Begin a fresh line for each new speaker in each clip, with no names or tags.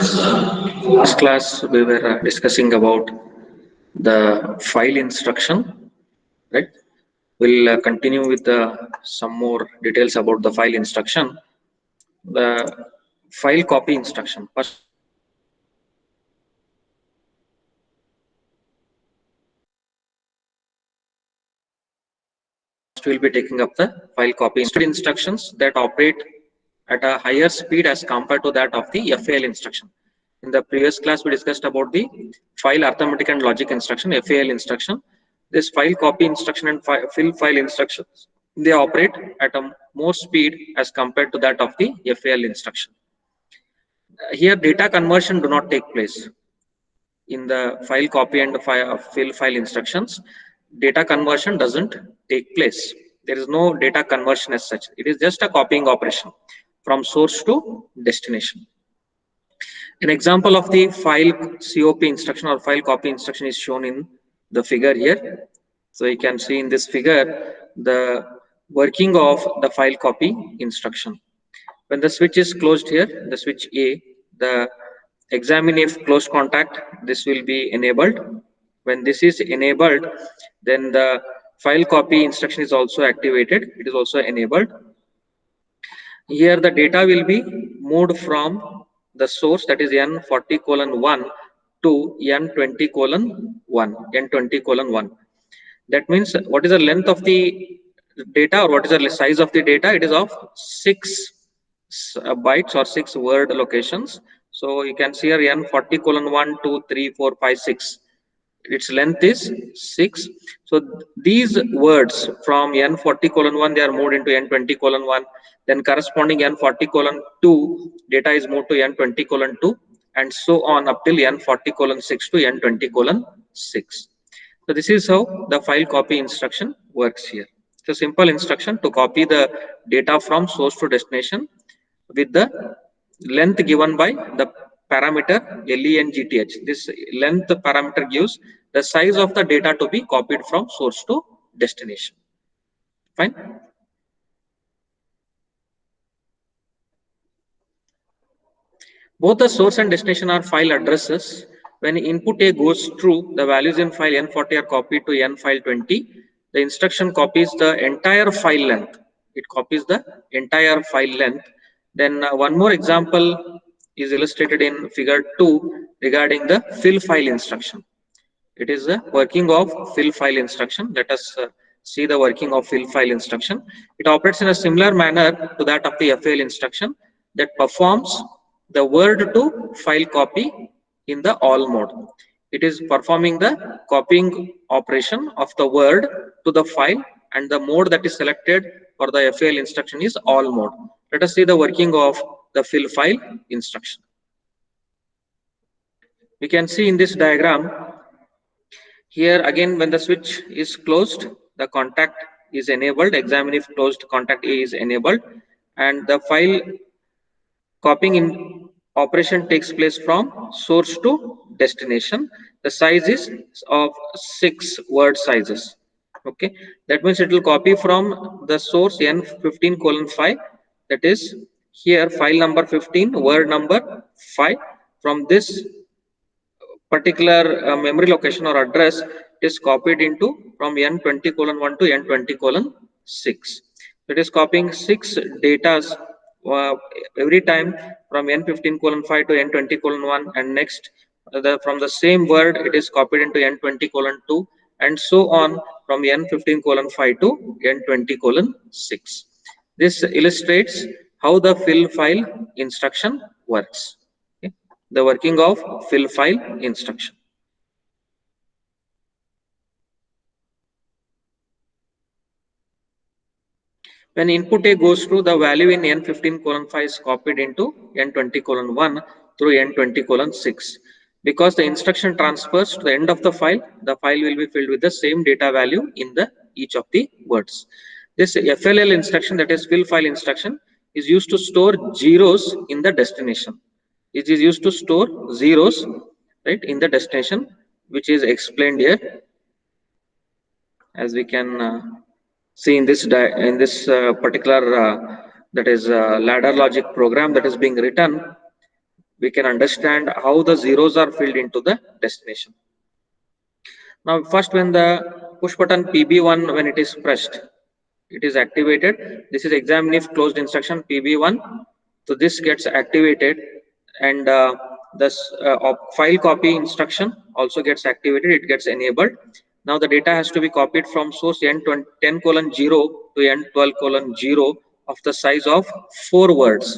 Last class we were discussing about the file instruction, right? We'll continue with some more details about the file instruction. The file copy instruction. First we'll be taking up the file copy instructions that operate at a higher speed as compared to that of the FAL instruction. In the previous class, we discussed about the file arithmetic and logic instruction, FAL instruction. This file copy instruction and fill file instructions, they operate at a more speed as compared to that of the FAL instruction. Here, data conversion do not take place in the file copy and fill file instructions. Data conversion doesn't take place. There is no data conversion as such. It is just a copying operation from source to destination. An example of the file COP instruction or file copy instruction is shown in the figure here. So you can see in this figure the working of the file copy instruction. When the switch is closed here, the switch A, the examine if closed contact, this will be enabled. When this is enabled, then the file copy instruction is also activated. It is also enabled. Here the data will be moved from the source, that is N40:1 to N20:1, N20:1. That means what is the length of the data or what is the size of the data? It is of 6 bytes or 6 word locations. So you can see here N40:1, 2, 3, 4, 5, 6. Its length is 6. So these words from N40:1, they are moved into N20:1. Then corresponding N40:2 data is moved to N20:2, and so on up till N40:6 to N20:6. So this is how the file copy instruction works here. It's a simple instruction to copy the data from source to destination with the length given by the parameter LENGTH. This length parameter gives the size of the data to be copied from source to destination. Fine. Both the source and destination are file addresses. When input A goes true, the values in file N40 are copied to N file 20. The instruction copies the entire file length. It copies the entire file length. Then one more example is illustrated in figure 2 regarding the fill file instruction. It is the working of fill file instruction. Let us see the working of fill file instruction. It operates in a similar manner to that of the FAL instruction that performs the word to file copy in the all mode. It is performing the copying operation of the word to the file, and the mode that is selected for the FAL instruction is all mode. Let us see the working of the fill file instruction. We can see in this diagram here again, when the switch is closed, the contact is enabled. Examine if closed contact A is enabled, and the file copying in operation takes place from source to destination. The size is of 6 word sizes. Okay, that means it will copy from the source N15:5, that is here file number 15, word number 5. From this particular memory location or address is copied into from N20:1 to N20:6. It is copying 6 datas every time from N15:5 to N20:1, and next from the same word it is copied into N20:2, and so on from N15:5 to N20:6. This illustrates how the fill file instruction works. Okay. The working of fill file instruction. When input A goes through, the value in N15:5 is copied into N20:1 through N20:6. Because the instruction transfers to the end of the file will be filled with the same data value in the each of the words. This FLL instruction, that is fill file instruction, is used to store zeros in the destination. It is used to store zeros, right, in the destination, which is explained here, as we can see in this particular that is ladder logic program that is being written. we can understand how the zeros are filled into the destination. Now, first when the push button PB1, when it is pressed, it is activated. This is examine if closed instruction PB1. So this gets activated, and this file copy instruction also gets activated. It gets enabled. Now the data has to be copied from source n10:0 to n12:0 of the size of 4 words.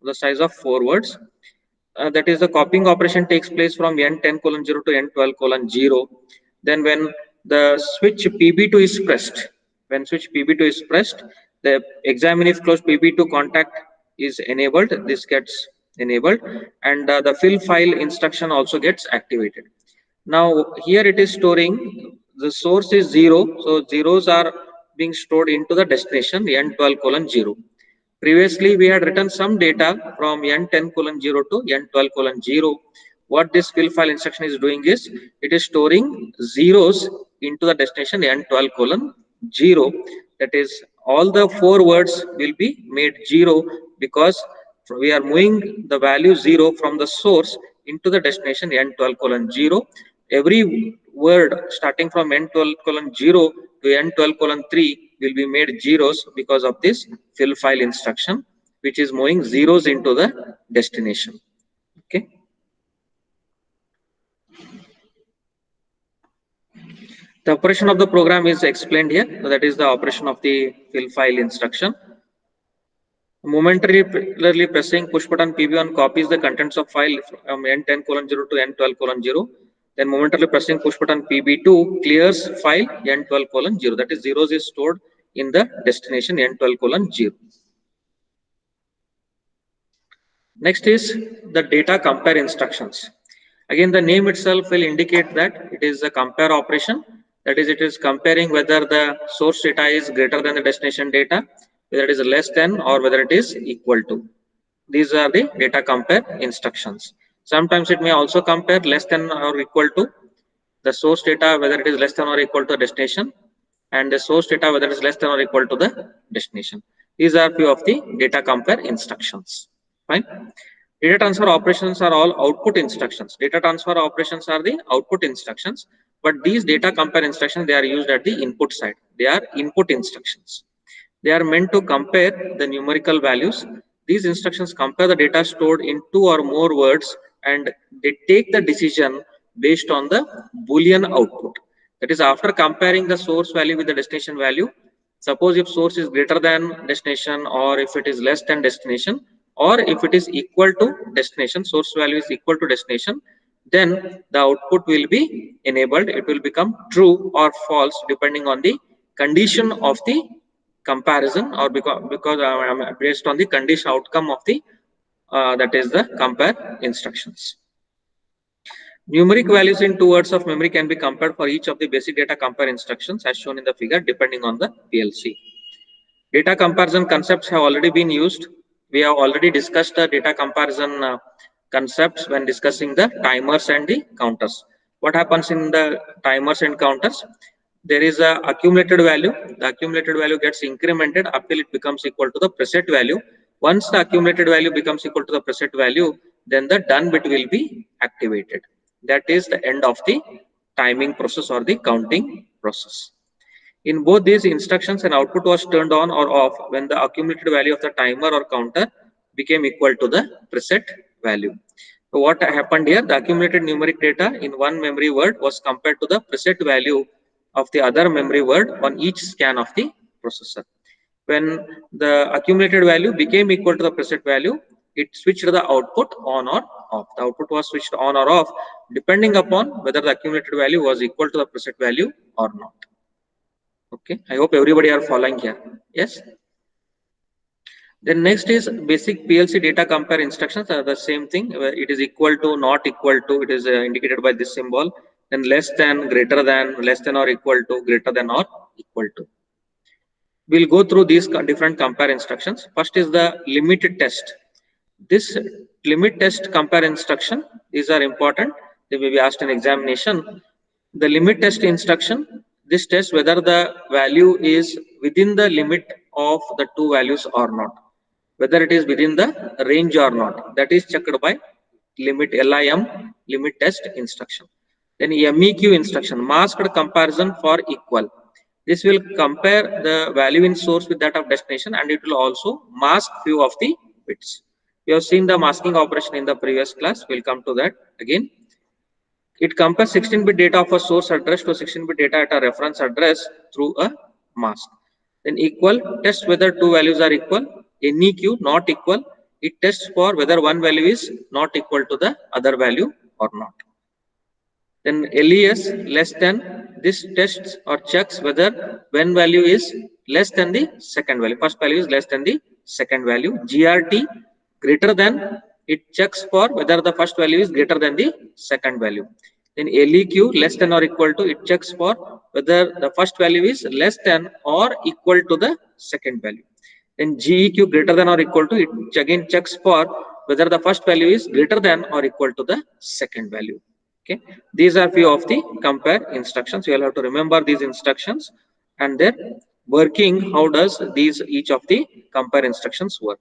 The size of 4 words. That is, the copying operation takes place from n10:0 to n12:0. Then when the switch PB2 is pressed, when switch PB2 is pressed, the examine if closed PB2 contact is enabled. This gets enabled, and the fill file instruction also gets activated. Now here it is storing, the source is 0, so zeros are being stored into the destination n12:0. Previously, we had written some data from n10:0 to n12:0. What this fill file instruction is doing is, it is storing zeros into the destination n12:0. That is, all the 4 words will be made 0, because we are moving the value 0 from the source into the destination n12:0. Every word starting from n12:0 to n12:3 will be made zeros because of this fill file instruction, which is moving zeros into the destination. Okay. The operation of the program is explained here. So that is the operation of the fill file instruction. Momentarily pressing push button PB1 copies the contents of file from n10:0 to n12:0. Then momentarily pressing push button PB2 clears file n12:0. That is, zeros is stored in the destination n12:0. Next is the data compare instructions. Again, the name itself will indicate that it is a compare operation. That is, it is comparing whether the source data is greater than the destination data, whether it is less than, or whether it is equal to. These are the data compare instructions. Sometimes it may also compare less than or equal to the source data, whether it is less than or equal to the destination, and the source data, whether it is less than or equal to the destination. These are few of the data compare instructions. Fine. Data transfer operations are all output instructions. Data transfer operations are the output instructions, but these data compare instructions, they are used at the input side. They are input instructions. They are meant to compare the numerical values. These instructions compare the data stored in 2 or more words, and they take the decision based on the Boolean output. That is, after comparing the source value with the destination value, suppose if source is greater than destination, or if it is less than destination, or if it is equal to destination, source value is equal to destination, then the output will be enabled. It will become true or false depending on the condition of the comparison, or because based on the condition outcome of the that is the compare instructions. Numeric values in 2 words of memory can be compared for each of the basic data compare instructions as shown in the figure, depending on the PLC. Data comparison concepts have already been used. We have already discussed the data comparison concepts when discussing the timers and the counters. What happens in the timers and counters? There is a accumulated value. The accumulated value gets incremented until it becomes equal to the preset value. Once the accumulated value becomes equal to the preset value, then the done bit will be activated. That is the end of the timing process or the counting process. In both these instructions, an output was turned on or off when the accumulated value of the timer or counter became equal to the preset value. So what happened here? The accumulated numeric data in one memory word was compared to the preset value of the other memory word on each scan of the processor. When the accumulated value became equal to the preset value, it switched the output on or off. The output was switched on or off depending upon whether the accumulated value was equal to the preset value or not. Okay, I hope everybody are following here. Yes. Then next is basic PLC data compare instructions are the same thing. Where it is equal to, not equal to, it is indicated by this symbol. Then less than, greater than, less than or equal to, greater than or equal to. We'll go through these different compare instructions. First is the limit test. This limit test compare instruction, these are important. They may be asked in examination. The limit test instruction, this tests whether the value is within the limit of the 2 values or not, whether it is within the range or not. That is checked by limit LIM, limit test instruction. Then MEQ instruction, masked comparison for equal. This will compare the value in source with that of destination, and it will also mask few of the bits. We have seen the masking operation in the previous class. We'll come to that again. It compares 16-bit data of a source address to 16-bit data at a reference address through a mask. Then equal tests whether two values are equal. NEQ not equal. It tests for whether one value is not equal to the other value or not. Then LES less than, this tests or checks whether when value is less than the second value. First value is less than the second value. GRT greater than, it checks for whether the first value is greater than the second value. Then LEQ less than or equal to, it checks for whether the first value is less than or equal to the second value. Then GEQ greater than or equal to, it again checks for whether the first value is greater than or equal to the second value. Okay, these are few of the compare instructions. You will have to remember these instructions and their working. How does these each of the compare instructions work?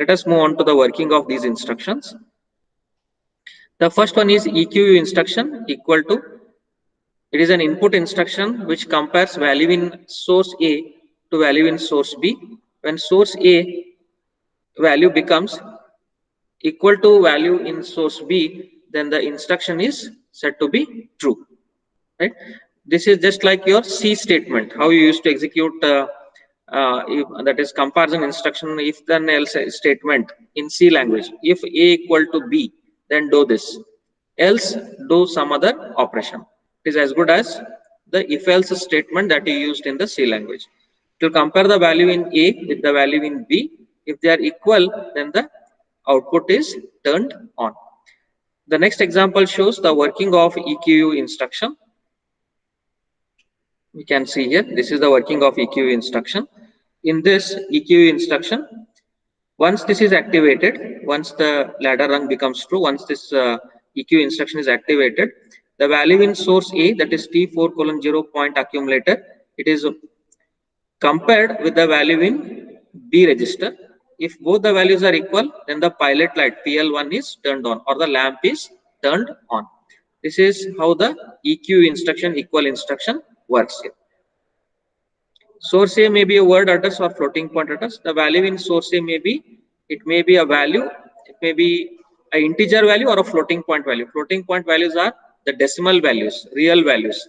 Let us move on to the working of these instructions. The first one is EQU instruction equal to, it is an input instruction which compares value in source A to value in source B. When source A value becomes equal to value in source B, then the instruction is said to be true, right? This is just like your C statement, how you used to execute that is comparison instruction, if then else statement in C language. If A equal to B, then do this, else do some other operation. It is as good as the if else statement that you used in the C language. To compare the value in A with the value in B, if they are equal, then the output is turned on. The next example shows the working of EQU instruction. We can see here, this is the working of EQU instruction. In this EQU instruction, once this is activated, once the ladder rung becomes true, once this EQU instruction is activated, the value in source A, that is T4:0 point accumulator, it is compared with the value in B register. If both the values are equal, then the pilot light PL1 is turned on or the lamp is turned on. This is how the EQ instruction, equal instruction works here. Source A may be a word address or floating point address. The value in source A may be, it may be a value, it may be an integer value or a floating point value. Floating point values are the decimal values, real values.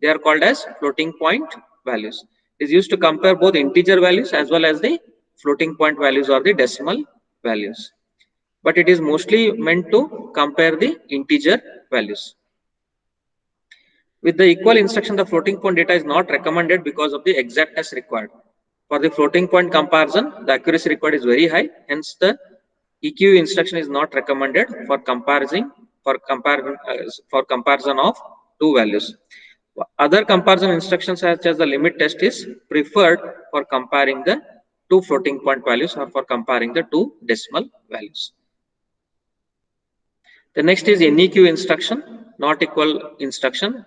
They are called as floating point values. It is used to compare both integer values as well as the floating point values or the decimal values. But it is mostly meant to compare the integer values. With the equal instruction, the floating point data is not recommended because of the exactness required. For the floating point comparison, the accuracy required is very high. Hence, the EQ instruction is not recommended for comparison of two values. Other comparison instructions such as the limit test is preferred for comparing the two floating point values or for comparing the two decimal values. The next is NEQ instruction, not equal instruction.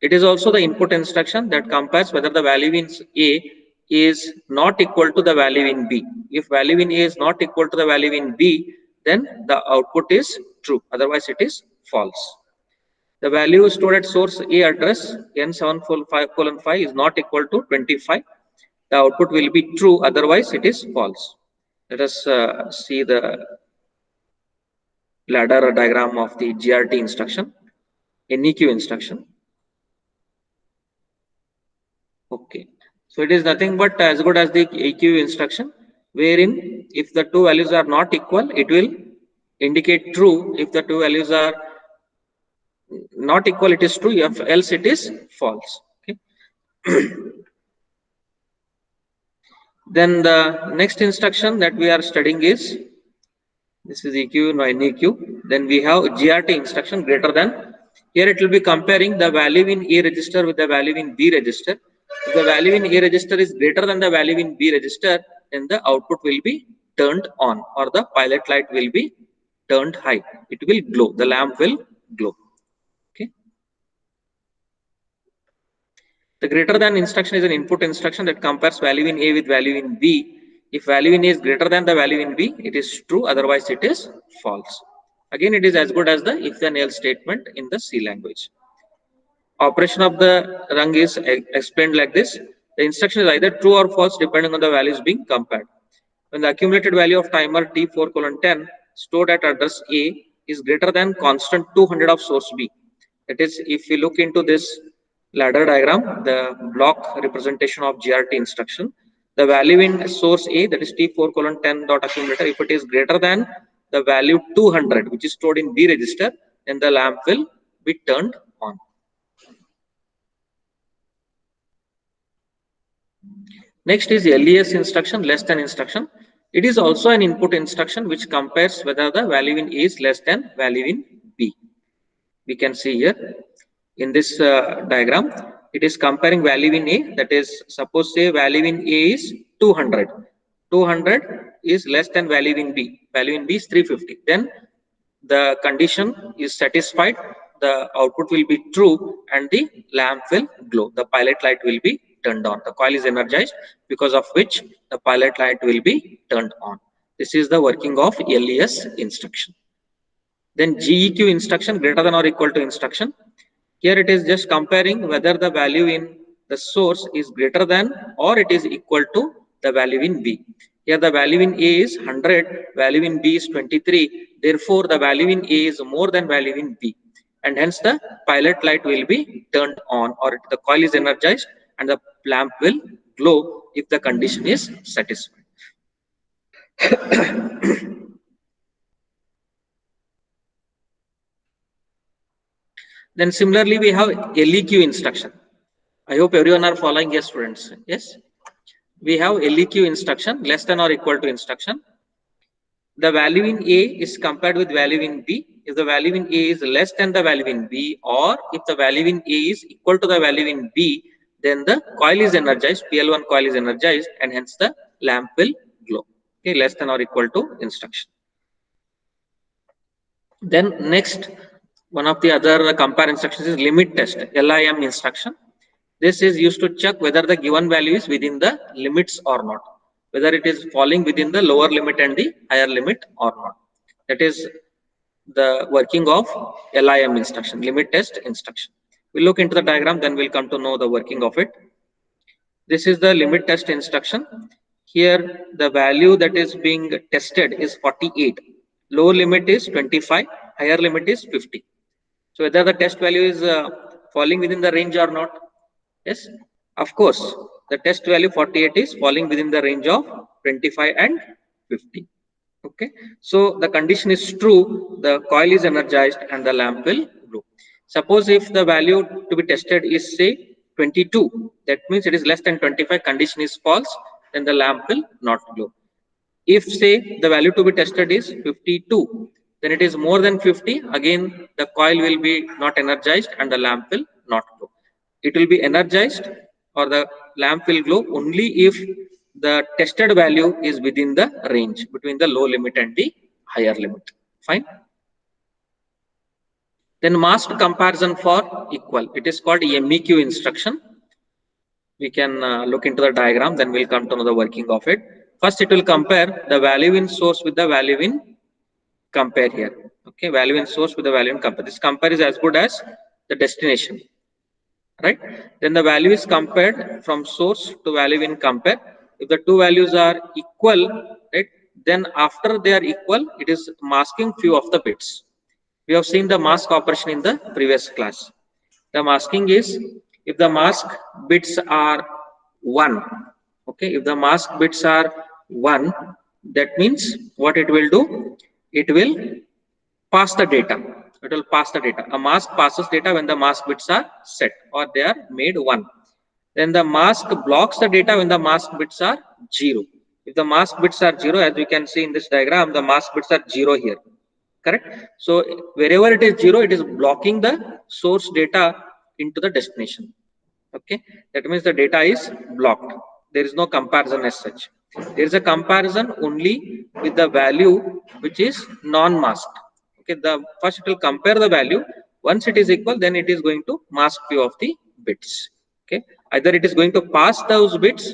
It is also the input instruction that compares whether the value in A is not equal to the value in B. If value in A is not equal to the value in B, then the output is true, otherwise it is false. The value stored at source A address N75:5 is not equal to 25. The output will be true, otherwise it is false. Let us see the ladder diagram of the GRT instruction, NEQ instruction. Okay, so it is nothing but as good as the EQ instruction, wherein if the two values are not equal, it will indicate true. If the two values are not equal, it is true. If else, it is false. Okay. Then the next instruction that we are studying is, this is EQ, no NEQ. Then we have GRT instruction greater than. Here it will be comparing the value in A register with the value in B register. If the value in A register is greater than the value in B register, then the output will be turned on or the pilot light will be turned high. It will glow. The lamp will glow. Okay. The greater than instruction is an input instruction that compares value in A with value in B. If value in A is greater than the value in B, it is true. Otherwise, it is false. Again, it is as good as the if then else statement in the C language. Operation of the rung is explained like this. The instruction is either true or false depending on the values being compared. When the accumulated value of timer T4:10 stored at address A is greater than constant 200 of source B. That is, if we look into this ladder diagram, the block representation of GRT instruction, the value in source A, that is T4:10 dot accumulator, if it is greater than the value 200, which is stored in B register, then the lamp will be turned on. Next is LES instruction, less than instruction. It is also an input instruction which compares whether the value in A is less than value in B. We can see here in this diagram, it is comparing value in A, that is, suppose say value in A is 200. 200 is less than value in B. Value in B is 350. Then the condition is satisfied, the output will be true and the lamp will glow. The pilot light will be turned on. The coil is energized, because of which the pilot light will be turned on. This is the working of LES instruction. Then GEQ instruction, greater than or equal to instruction. Here it is just comparing whether the value in the source is greater than or it is equal to the value in B. Here the value in A is 100, value in B is 23. Therefore, the value in A is more than value in B. And hence the pilot light will be turned on, or the coil is energized and the lamp will glow if the condition is satisfied. Then similarly, we have LEQ instruction. I hope everyone are following. Yes, students. Yes. We have LEQ instruction, less than or equal to instruction. The value in A is compared with value in B. If the value in A is less than the value in B, or if the value in A is equal to the value in B, then the coil is energized, PL1 coil is energized, and hence the lamp will glow. Okay, less than or equal to instruction. Then next, one of the other compare instructions is limit test, LIM instruction. This is used to check whether the given value is within the limits or not, whether it is falling within the lower limit and the higher limit or not. That is the working of LIM instruction, limit test instruction. We'll look into the diagram, then we'll come to know the working of it. This is the limit test instruction. Here the value that is being tested is 48. Lower limit is 25, higher limit is 50. So whether the test value is falling within the range or not. Yes, of course, the test value 48 is falling within the range of 25 and 50. Okay, so the condition is true, the coil is energized and the lamp will glow. Suppose if the value to be tested is say 22, that means it is less than 25, condition is false, then the lamp will not glow. If say the value to be tested is 52, then it is more than 50, again the coil will be not energized and the lamp will not glow. It will be energized or the lamp will glow only if the tested value is within the range between the low limit and the higher limit. Fine. Then masked comparison for equal. It is called MEQ instruction. We can look into the diagram, then we'll come to know the working of it. First, it will compare the value in source with the value in compare here. Okay, value in source with the value in compare. This compare is as good as the destination. Right, then the value is compared from source to value in compare. If the two values are equal, right, then after they are equal, it is masking few of the bits. We have seen the mask operation in the previous class. The masking is if the mask bits are 1. Okay, if the mask bits are 1, that means what it will do, it will pass the data. It will pass the data. A mask passes data when the mask bits are set or they are made 1. Then the mask blocks the data when the mask bits are 0. If the mask bits are 0, as we can see in this diagram, the mask bits are 0 here. Correct? So wherever it is 0, it is blocking the source data into the destination. Okay, that means the data is blocked. There is no comparison as such. There is a comparison only with the value which is non-masked. Okay, the first it will compare the value. Once it is equal, then it is going to mask few of the bits. Okay, either it is going to pass those bits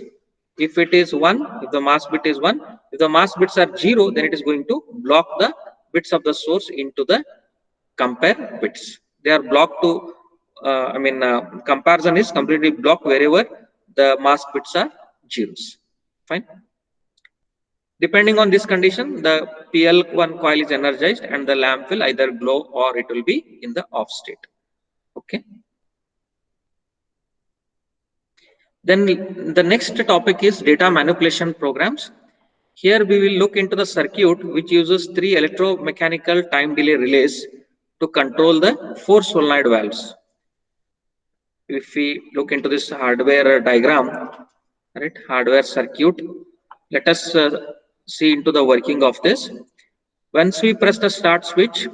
if it is 1, if the mask bit is 1. If the mask bits are 0, then it is going to block the bits of the source into the compare bits. They are blocked to, comparison is completely blocked wherever the mask bits are zeros. Fine. Depending on this condition, the PL1 coil is energized and the lamp will either glow or it will be in the off state. Okay. Then the next topic is data manipulation programs. Here we will look into the circuit which uses 3 electromechanical time delay relays to control the 4 solenoid valves. If we look into this hardware diagram, right, hardware circuit, let us see into the working of this. Once we press the start switch,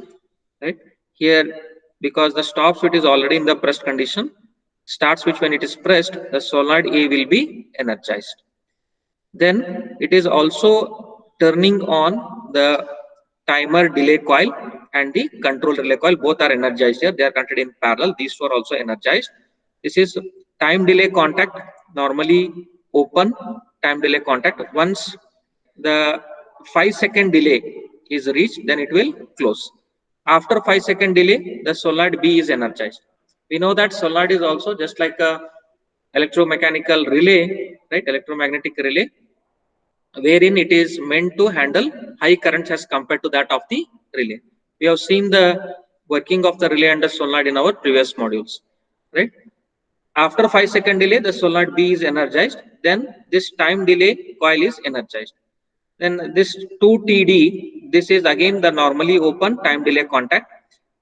right, here, because the stop switch is already in the pressed condition, start switch, when it is pressed, the solenoid A will be energized. Then it is also turning on the timer delay coil and the control relay coil. Both are energized here. They are connected in parallel. These two are also energized. This is time delay contact, normally open time delay contact. Once the 5-second delay is reached, then it will close. After 5-second delay, the solenoid B is energized. We know that solenoid is also just like a electromechanical relay, right? Electromagnetic relay, wherein it is meant to handle high currents as compared to that of the relay. We have seen the working of the relay and the solenoid in our previous modules, right? After 5-second delay, the solenoid B is energized. Then this time delay coil is energized. Then this 2TD, this is again the normally open time delay contact.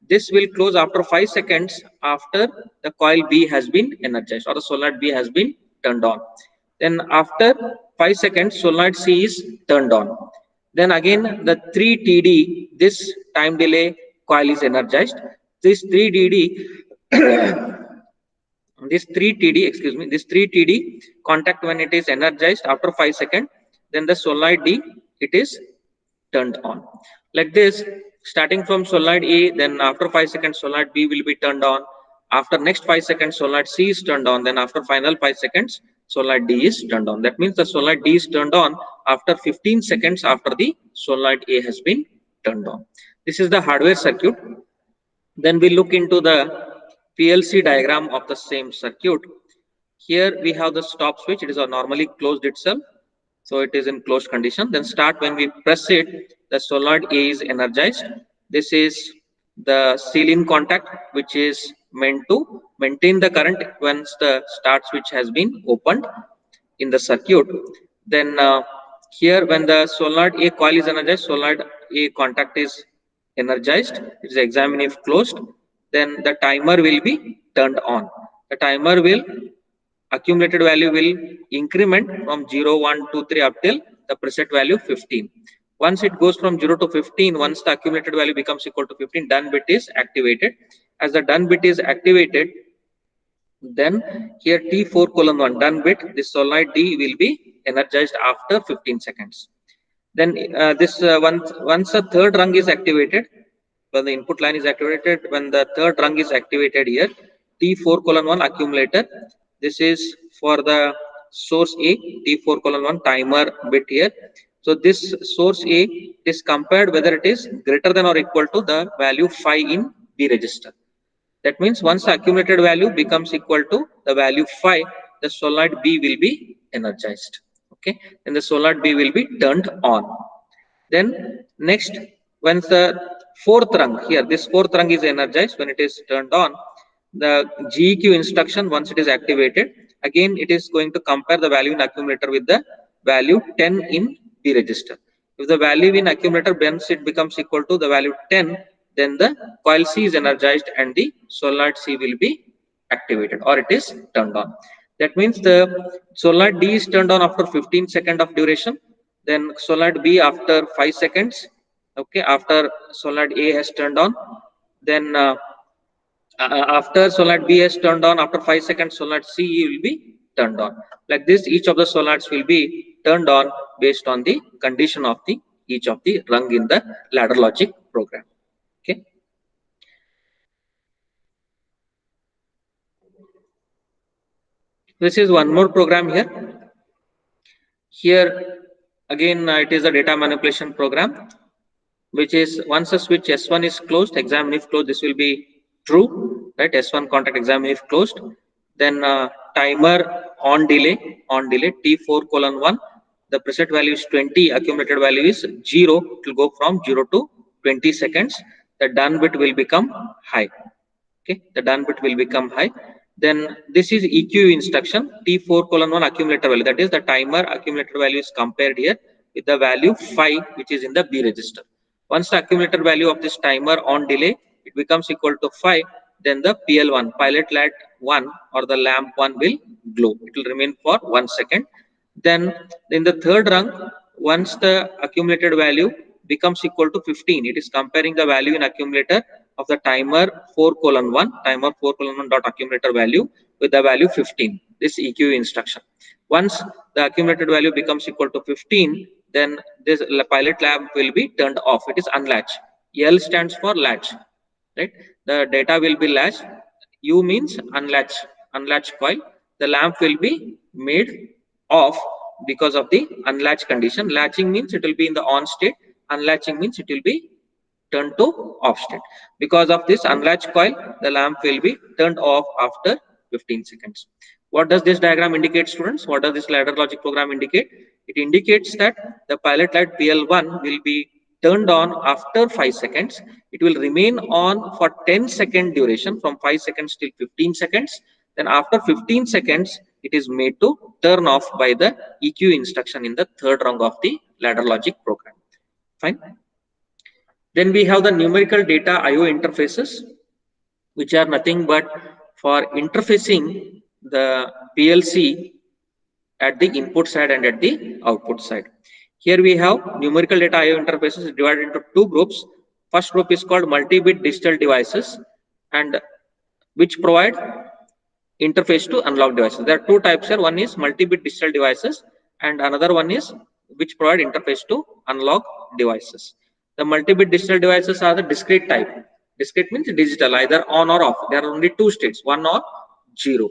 This will close after 5 seconds after the coil B has been energized or the solenoid B has been turned on. Then after 5 seconds, solenoid C is turned on. Then again the 3TD, this time delay coil is energized. This 3DD, this 3TD contact, when it is energized after 5 seconds, then the solenoid D, it is turned on. Like this, starting from solenoid A, then after 5 seconds solenoid B will be turned on. After next 5 seconds solenoid C is turned on. Then after final 5 seconds solenoid D is turned on. That means the solenoid D is turned on after 15 seconds after the solenoid A has been turned on. This is the hardware circuit. Then we look into the PLC diagram of the same circuit. Here we have the stop switch. It is normally closed itself. So it is in closed condition. Then start, when we press it, the solenoid A is energized. This is the seal-in contact, which is meant to maintain the current once the start switch has been opened in the circuit. Then here, when the solenoid A coil is energized, solenoid A contact is energized. It is examined if closed. Then the timer will be turned on. The timer will, accumulated value will increment from 0, 1, 2, 3 up till the preset value 15. Once it goes from 0 to 15, once the accumulated value becomes equal to 15, done bit is activated. As the done bit is activated, then here T4:1 done bit, this solenoid D will be energized after 15 seconds. Then once the third rung is activated, when the input line is activated, when the third rung is activated here, T4:1 accumulator, this is for the source A, T4:1 timer bit here. So this source A is compared whether it is greater than or equal to the value 5 in B register. That means once the accumulated value becomes equal to the value 5, the solenoid B will be energized. Okay, and the solenoid B will be turned on. Then next, once the fourth rung here, this fourth rung is energized, when it is turned on, the GEQ instruction, once it is activated, again it is going to compare the value in accumulator with the value 10 in B register. If the value in accumulator once it becomes equal to the value 10, then the coil C is energized and the solenoid C will be activated or it is turned on. That means the solenoid D is turned on after 15 seconds of duration, then solenoid B after 5 seconds. Okay, after solenoid A has turned on, then after solenoid B has turned on, after 5 seconds solenoid C will be turned on. Like this, each of the solenoids will be turned on based on the condition of the each of the rung in the ladder logic program. Okay. This is one more program here. Here again it is a data manipulation program. which is once the switch S1 is closed, examine if closed, this will be true, right? S1 contact examine if closed. Then timer on delay T4 colon 1. The preset value is 20, accumulated value is 0. It will go from 0 to 20 seconds. The done bit will become high. Okay, the done bit will become high. Then this is EQ instruction T4 colon 1 accumulator value. That is the timer accumulator value is compared here with the value 5 which is in the B register. Once the accumulator value of this timer on delay it becomes equal to 5, then the PL1 pilot light 1 or the lamp 1 will glow. It will remain for 1 second. Then in the third rung, once the accumulated value becomes equal to 15, it is comparing the value in accumulator of the timer 4 colon 1 dot accumulator value with the value 15, this EQ instruction. Once the accumulated value becomes equal to 15, then this pilot lamp will be turned off. It is unlatch. L stands for latch, right? The data will be latched. U means unlatch coil. The lamp will be made off because of the unlatch condition. Latching means it will be in the on state. Unlatching means it will be turned to off state. Because of this unlatched coil, the lamp will be turned off after 15 seconds. What does this diagram indicate, students? What does this ladder logic program indicate? It indicates that the pilot light PL1 will be turned on after 5 seconds. It will remain on for 10-second duration from 5 seconds till 15 seconds. Then after 15 seconds, it is made to turn off by the EQ instruction in the third rung of the ladder logic program. Fine. Then we have the numerical data IO interfaces, which are nothing but for interfacing the PLC at the input side and at the output side. Here we have numerical data IO interfaces divided into two groups. First group is called multi-bit digital devices, and which provide interface to analog devices. There are two types here. One is multi-bit digital devices, and another one is which provide interface to analog devices. The multi-bit digital devices are the discrete type. Discrete means digital, either on or off. There are only two states, 1 or 0.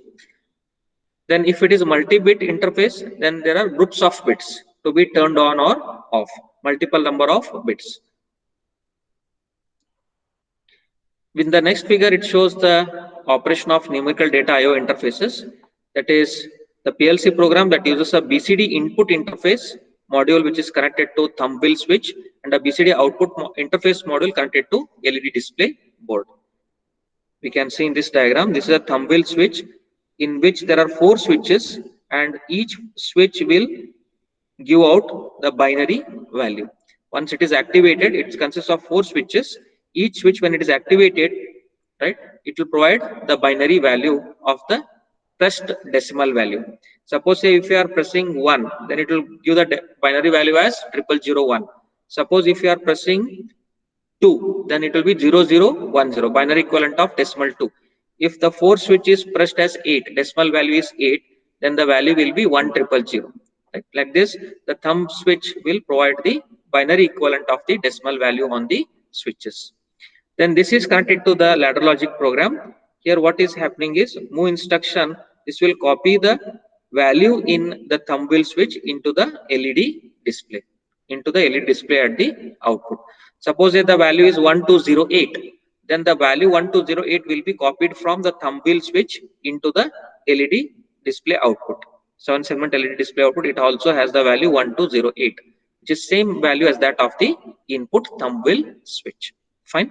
Then if it is multi-bit interface, then there are groups of bits to be turned on or off, multiple number of bits. In the next figure, it shows the operation of numerical data IO interfaces. That is the PLC program that uses a BCD input interface module which is connected to thumb wheel switch and a BCD output interface module connected to LED display board. We can see in this diagram, this is a thumb wheel switch in which there are 4 switches and each switch will give out the binary value. Once it is activated, it consists of 4 switches. Each switch, when it is activated, right, it will provide the binary value of the pressed decimal value. Suppose say if you are pressing 1, then it will give the binary value as 0001. Suppose if you are pressing 2, then it will be 0010, binary equivalent of decimal 2. If the 4 switch is pressed as 8, decimal value is 8, then the value will be 1000. Right? Like this, the thumb switch will provide the binary equivalent of the decimal value on the switches. Then this is connected to the ladder logic program. Here what is happening is move instruction. This will copy the value in the thumb wheel switch into the LED display, at the output. Suppose that the value is 1208, then the value 1208 will be copied from the thumb wheel switch into the LED display output. 7-segment LED display output, it also has the value 1208, which is same value as that of the input thumb wheel switch. Fine.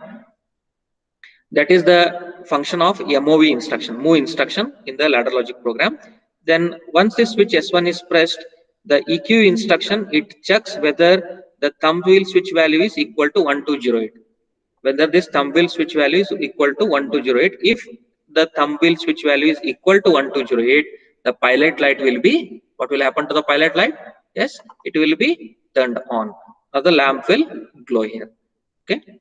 That is the function of MOV instruction, move instruction in the ladder logic program. Then once this switch S1 is pressed, the EQ instruction, it checks whether the thumb wheel switch value is equal to 1208. Whether this thumb wheel switch value is equal to 1208. If the thumb wheel switch value is equal to 1208, the pilot light will be, what will happen to the pilot light? Yes, it will be turned on, or the lamp will glow here. Okay.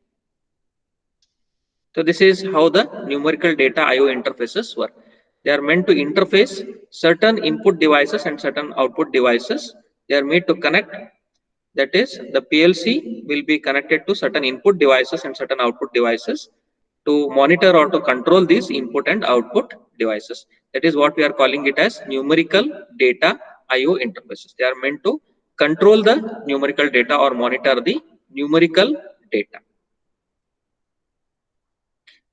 So this is how the numerical data IO interfaces work. They are meant to interface certain input devices and certain output devices. They are made to connect. That is, the PLC will be connected to certain input devices and certain output devices to monitor or to control these input and output devices. That is what we are calling it as numerical data IO interfaces. They are meant to control the numerical data or monitor the numerical data.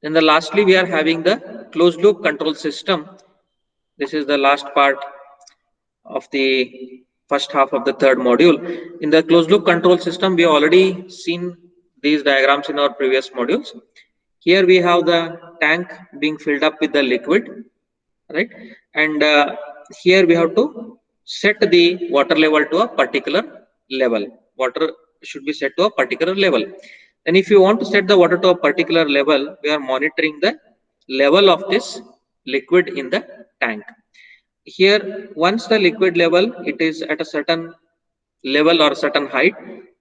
Then lastly, we are having the closed loop control system. This is the last part of the first half of the third module. In the closed loop control system, we already seen these diagrams in our previous modules. Here we have the tank being filled up with the liquid, right? And here we have to set the water level to a particular level. Water should be set to a particular level. And if you want to set the water to a particular level, we are monitoring the level of this liquid in the tank. Here, once the liquid level, it is at a certain level or certain height,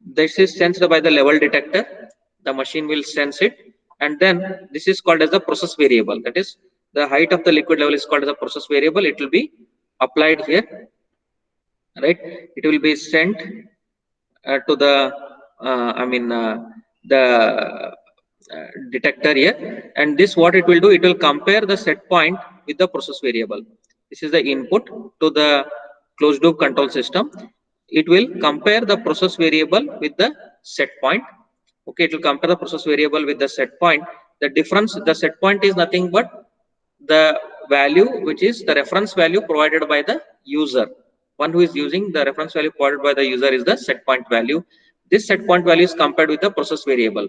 this is sensed by the level detector. The machine will sense it, and then this is called as the process variable. That is, the height of the liquid level is called as a process variable. It will be applied here, right? It will be sent to the the detector here, and this what it will do, it will compare the set point with the process variable. This is the input to the closed loop control system. It will compare the process variable with the set point. Okay, it will compare the process variable with the set point. The difference, the set point is nothing but the value which is the reference value provided by the user. One who is using the reference value provided by the user is the set point value. This set point value is compared with the process variable.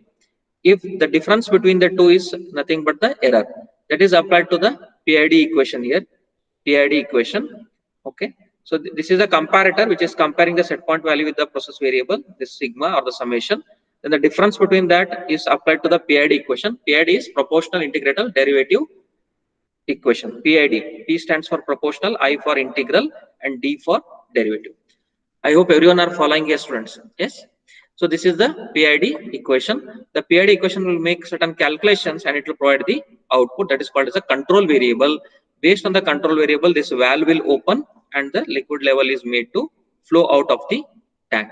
If the difference between the two is nothing but the error, that is applied to the PID equation here. PID equation. Okay. So this is a comparator which is comparing the set point value with the process variable, this sigma or the summation. Then the difference between that is applied to the PID equation. PID is proportional integral derivative equation. PID. P stands for proportional, I for integral, and D for derivative. I hope everyone are following here, students. Yes. So this is the PID equation. The PID equation will make certain calculations and it will provide the output that is called as a control variable. Based on the control variable, this valve will open and the liquid level is made to flow out of the tank.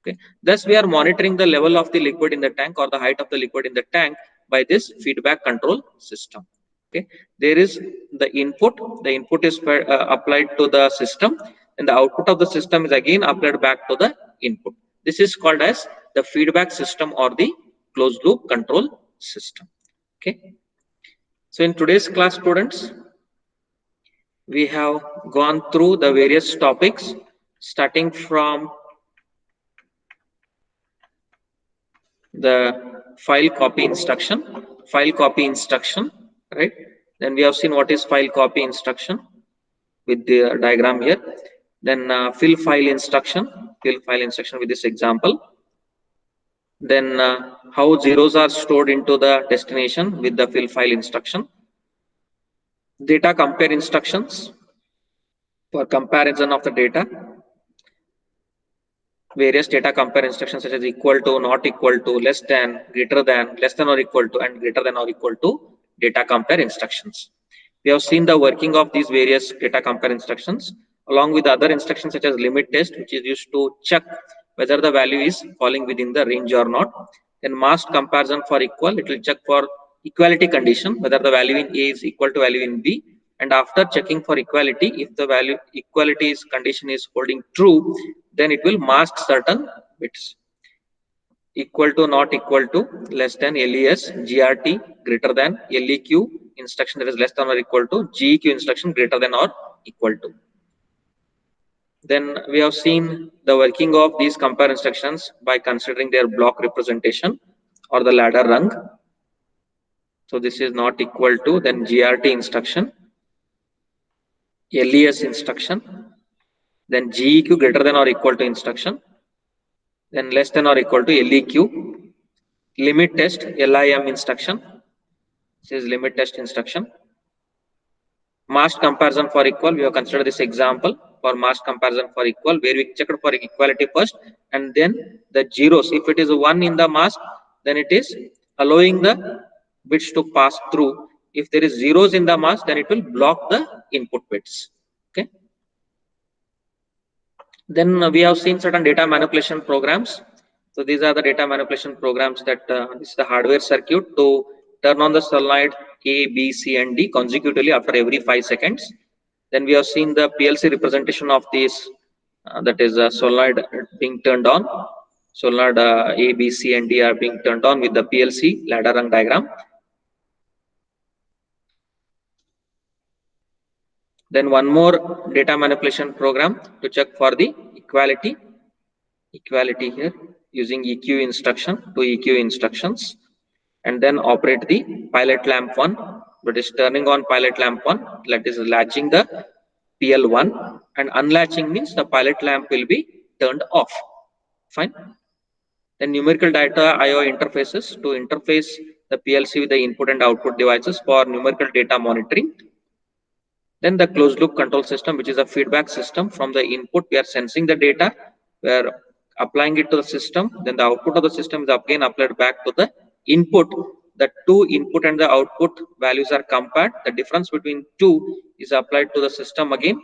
Okay. Thus, we are monitoring the level of the liquid in the tank or the height of the liquid in the tank by this feedback control system. Okay. There is the input. The input is applied to the system, and the output of the system is again applied back to the input. This is called as the feedback system or the closed loop control system. Okay. So in today's class, students, we have gone through the various topics starting from the file copy instruction, right? Then we have seen what is file copy instruction with the diagram here. Then fill file instruction with this example. Then how zeros are stored into the destination with the fill file instruction. Data compare instructions for comparison of the data. Various data compare instructions such as equal to, not equal to, less than, greater than, less than or equal to, and greater than or equal to data compare instructions. We have seen the working of these various data compare instructions along with other instructions such as limit test, which is used to check whether the value is falling within the range or not. Then masked comparison for equal, it will check for equality condition, whether the value in A is equal to value in B. And after checking for equality, if the value equality condition is holding true, then it will mask certain bits. Equal to, not equal to, less than, LES, GRT, greater than, LEQ instruction that is less than or equal to, GEQ instruction greater than or equal to. Then we have seen the working of these compare instructions by considering their block representation or the ladder rung. So this is not equal to, then GRT instruction, LES instruction, then GEQ greater than or equal to instruction, then less than or equal to LEQ, limit test, LIM instruction. This is limit test instruction. Masked comparison for equal, we have considered this example for masked comparison for equal, where we checked for equality first and then the zeros. If it is 1 in the mask, then it is allowing the bits to pass through. If there is zeros in the mask, then it will block the input bits. Okay. Then we have seen certain data manipulation programs. So these are the data manipulation programs that this is the hardware circuit to turn on the solenoid A, B, C, and D consecutively after every 5 seconds. Then we have seen the PLC representation of this, that is a solenoid being turned on. solenoid A, B, C, and D are being turned on with the PLC ladder rung diagram. Then one more data manipulation program to check for the equality here using EQ instruction, two EQ instructions, and then operate the pilot lamp 1, that is turning on pilot lamp 1, that is latching the PL1, and unlatching means the pilot lamp will be turned off. Fine. Then numerical data IO interfaces to interface the PLC with the input and output devices for numerical data monitoring. Then the closed loop control system, which is a feedback system. From the input, we are sensing the data, we are applying it to the system. Then the output of the system is again applied back to the input. The two input and the output values are compared. The difference between two is applied to the system again.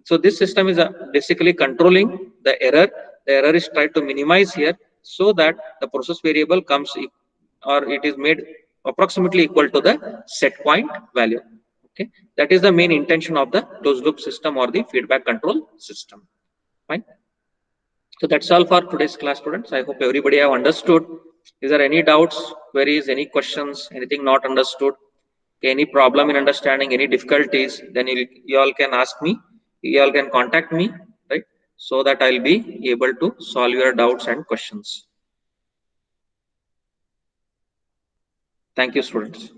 So this system is basically controlling the error. The error is tried to minimize here so that the process variable comes or it is made approximately equal to the set point value. Okay, that is the main intention of the closed loop system or the feedback control system. Fine. So that's all for today's class, students. I hope everybody have understood. Is there any doubts, queries, any questions, anything not understood, any problem in understanding, any difficulties? Then you all can ask me. You all can contact me, right? So that I'll be able to solve your doubts and questions. Thank you, students.